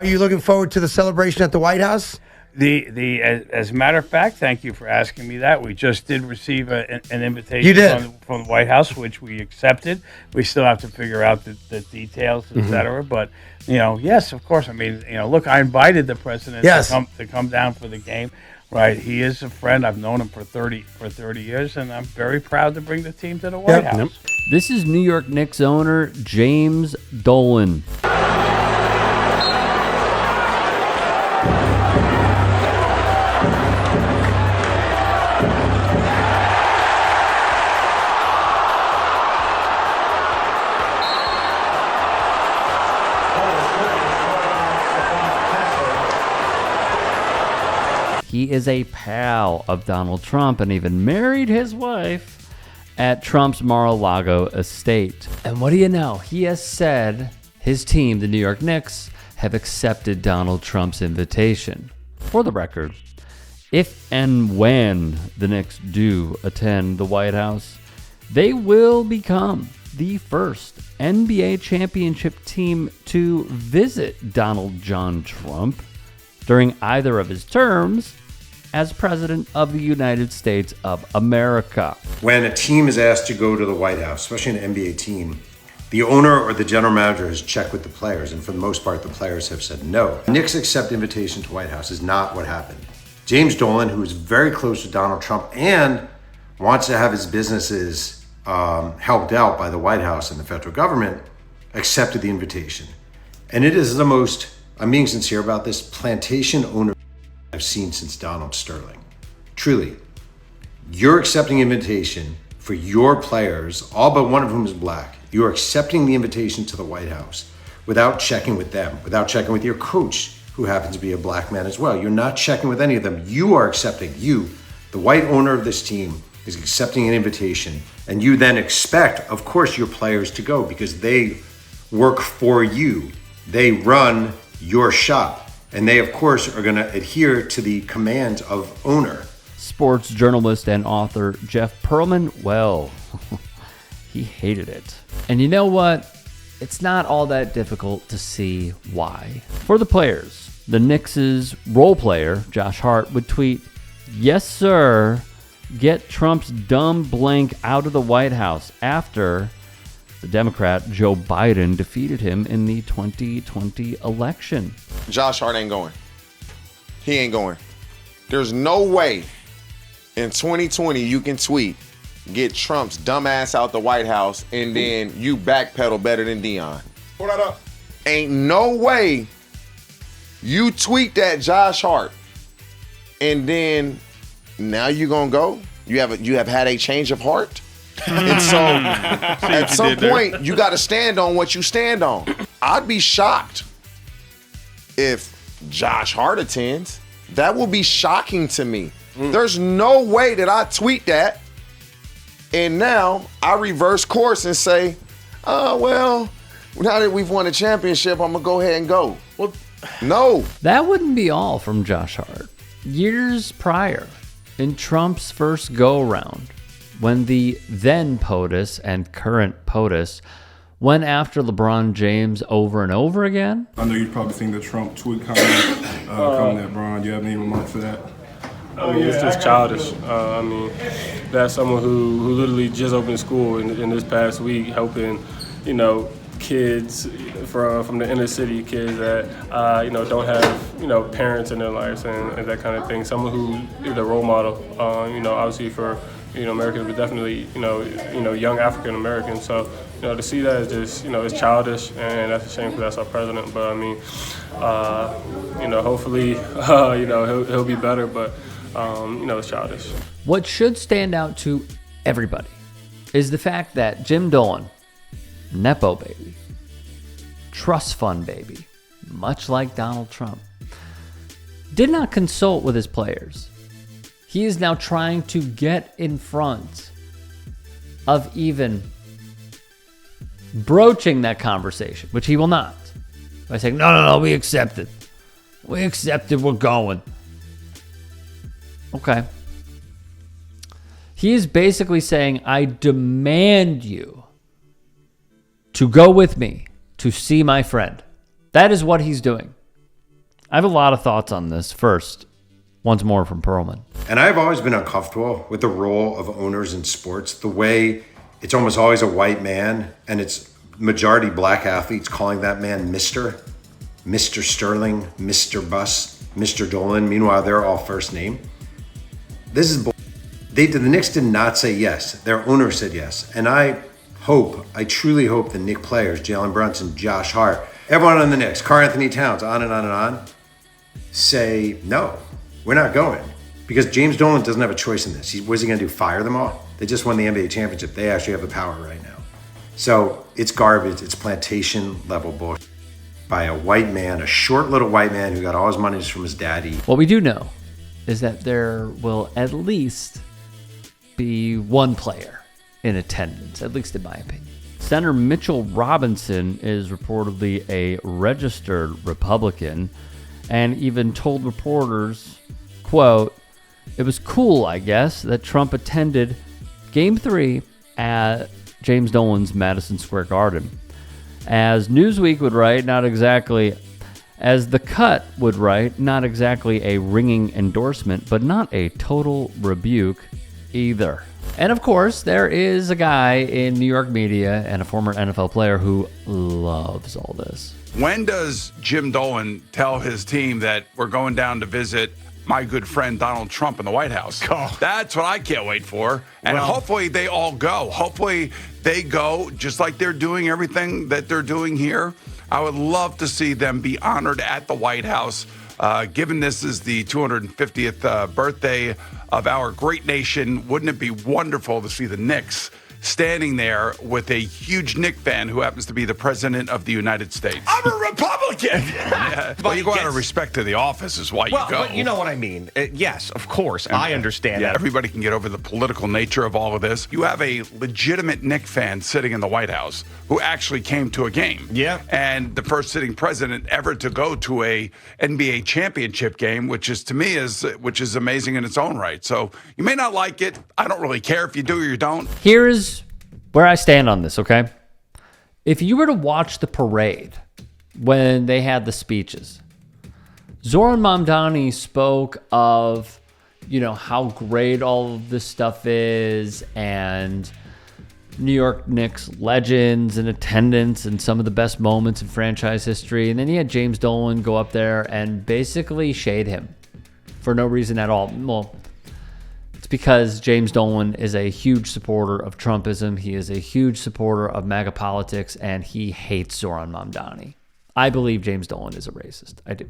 Are you looking forward to the celebration at the White House? As a matter of fact, thank you for asking me that. We just did receive an invitation You did? from the White House, which we accepted. We still have to figure out the details, et cetera. But, yes, of course. I mean, look, I invited the president to come down for the game. Right. He is a friend. I've known him for 30 years, and I'm very proud to bring the team to the White House. Yep. This is New York Knicks owner James Dolan. He is a pal of Donald Trump and even married his wife at Trump's Mar-a-Lago estate. And what do you know? He has said his team, the New York Knicks, have accepted Donald Trump's invitation. For the record, if and when the Knicks do attend the White House, they will become the first NBA championship team to visit Donald John Trump during either of his terms as President of the United States of America. When a team is asked to go to the White House, especially an NBA team, the owner or the general manager has checked with the players, and for the most part, the players have said no. Knicks accept invitation to White House is not what happened. James Dolan, who is very close to Donald Trump and wants to have his businesses helped out by the White House and the federal government, accepted the invitation. And it is the most, I'm being sincere about this, plantation owner I've seen since Donald Sterling. Truly, you're accepting invitation for your players, all but one of whom is black. You're accepting the invitation to the White House without checking with them, without checking with your coach, who happens to be a black man as well. You're not checking with any of them. You are accepting, the white owner of this team, is accepting an invitation, and you then expect, of course, your players to go because they work for you. They run your shop. And they, of course, are going to adhere to the commands of owner. Sports journalist and author Jeff Pearlman, well, he hated it. And you know what? It's not all that difficult to see why. For the players, the Knicks' role player, Josh Hart, would tweet, "Yes, sir, get Trump's dumb blank out of the White House," after the Democrat Joe Biden defeated him in the 2020 election. Josh Hart ain't going. He ain't going. There's no way in 2020 you can tweet, "Get Trump's dumb ass out the White House," and then you backpedal better than Dion. Pull that up. Ain't no way you tweet that, Josh Hart, and then now you gonna go? You have had a change of heart? And so at some point, you got to stand on what you stand on. I'd be shocked if Josh Hart attends. That will be shocking to me. There's no way that I tweet that and now I reverse course and say, oh, well, now that we've won a championship, I'm going to go ahead and go. Well, no. That wouldn't be all from Josh Hart. Years prior, in Trump's first go-around, when the then POTUS and current POTUS went after LeBron James over and over again. I know you'd probably think the Trump tweet comment at Bron. Do you have any remarks for that? I mean, it's just childish. I mean, that's someone who literally just opened school in this past week, helping, kids from the inner city, kids that don't have parents in their lives and that kind of thing. Someone who is a role model, obviously for Americans, but definitely young African Americans. So to see that is just it's childish, and that's a shame because that's our president. But I mean, hopefully he'll be better. But it's childish. What should stand out to everybody is the fact that Jim Dolan, Nepo baby, trust fund baby, much like Donald Trump, did not consult with his players. He is now trying to get in front of even broaching that conversation, which he will not, by saying, no, we accept it. We accept it, we're going. Okay. He is basically saying, I demand you to go with me to see my friend. That is what he's doing. I have a lot of thoughts on this. First, once more from Perlman. And I've always been uncomfortable with the role of owners in sports, the way it's almost always a white man and it's majority black athletes calling that man Mr. Sterling, Mr. Buss, Mr. Dolan. Meanwhile, they're all first name. This is the Knicks did not say yes. Their owner said yes. And I truly hope the Knicks players, Jalen Brunson, Josh Hart, everyone on the Knicks, Karl Anthony Towns, on and on and on, say, no, we're not going. Because James Dolan doesn't have a choice in this. What's he going to do, fire them all? They just won the NBA championship. They actually have the power right now. So it's garbage. It's plantation level bullshit by a white man, a short little white man who got all his money from his daddy. What we do know is that there will at least be one player in attendance, at least in my opinion. Senator Mitchell Robinson is reportedly a registered Republican and even told reporters, quote, "It was cool, I guess, that Trump attended Game 3 at James Dolan's Madison Square Garden. As Newsweek would write, as The Cut would write, not exactly a ringing endorsement, but not a total rebuke either." And of course, there is a guy in New York media and a former NFL player who loves all this. When does Jim Dolan tell his team that we're going down to visit my good friend Donald Trump in the White House? Oh. That's what I can't wait for. And hopefully they all go. Hopefully they go just like they're doing everything that they're doing here. I would love to see them be honored at the White House. Given this is the 250th birthday of our great nation, wouldn't it be wonderful to see the Knicks standing there with a huge Knick fan who happens to be the president of the United States? I'm a Republican. Yeah. Well, you go out of respect to the office is why you go. But you know what I mean. Yes, of course. I understand that. Everybody can get over the political nature of all of this. You have a legitimate Knick fan sitting in the White House who actually came to a game. Yeah. And the first sitting president ever to go to a NBA championship game, which is amazing in its own right. So you may not like it. I don't really care if you do or you don't. Here's where I stand on this, okay? If you were to watch the parade when they had the speeches, Zoran Mamdani spoke of, how great all of this stuff is and New York Knicks legends in attendance and some of the best moments in franchise history. And then he had James Dolan go up there and basically shade him for no reason at all. Well, it's because James Dolan is a huge supporter of Trumpism. He is a huge supporter of MAGA politics, and he hates Zoran Mamdani. I believe James Dolan is a racist. I do.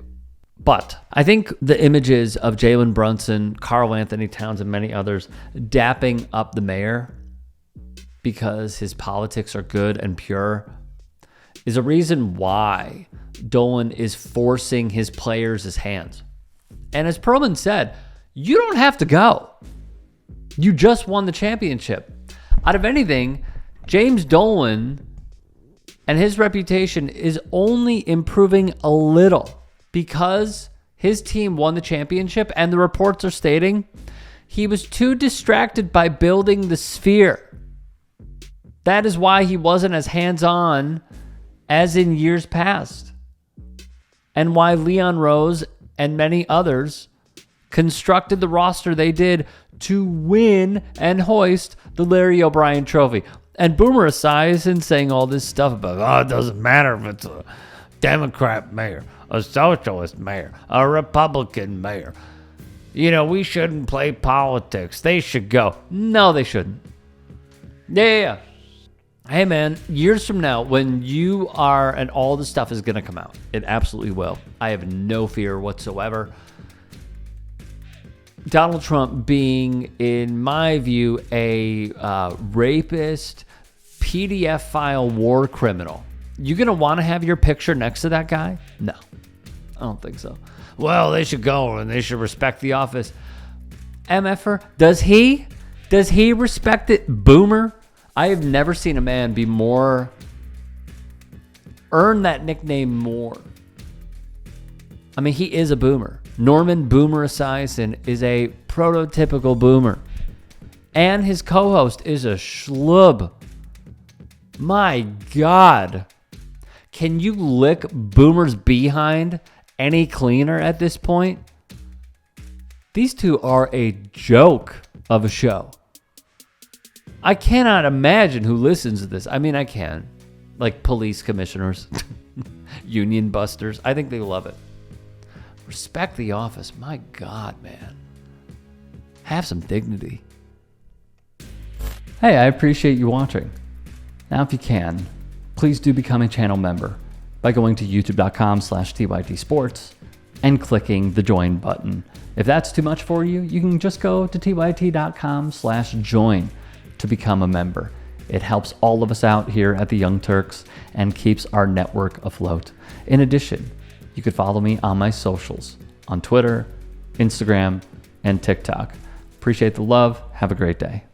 But I think the images of Jalen Brunson, Karl Anthony Towns, and many others dapping up the mayor because his politics are good and pure is a reason why Dolan is forcing his players' hands. And as Perlman said, you don't have to go. You just won the championship. Out of anything, James Dolan and his reputation is only improving a little because his team won the championship, and the reports are stating he was too distracted by building the sphere. That is why he wasn't as hands-on as in years past, and why Leon Rose and many others constructed the roster they did to win and hoist the Larry O'Brien Trophy. And Boomer Esiason saying all this stuff about, it doesn't matter if it's a Democrat mayor, a socialist mayor, a Republican mayor. We shouldn't play politics. They should go. No, they shouldn't. Yeah. Hey, man, years from now, when you are, and all this stuff is going to come out, it absolutely will. I have no fear whatsoever. Donald Trump being, in my view, a rapist, PDF file war criminal. You going to want to have your picture next to that guy? No, I don't think so. Well, they should go and they should respect the office. MFer, does he respect it? Boomer? I have never seen a man be earn that nickname more. I mean, he is a boomer. Norman Boomer Esiason is a prototypical boomer. And his co-host is a schlub. My God. Can you lick Boomer's behind any cleaner at this point. These two are a joke of a show. I cannot imagine who listens to this. I mean, I can. Like police commissioners, union busters. I think they love it. Respect The Office. My God, man. Have some dignity. Hey, I appreciate you watching. Now, if you can, please do become a channel member by going to youtube.com/TYT Sports and clicking the join button. If that's too much for you, you can just go to tyt.com/join to become a member. It helps all of us out here at the Young Turks and keeps our network afloat. In addition, you could follow me on my socials on Twitter, Instagram, and TikTok. Appreciate the love. Have a great day.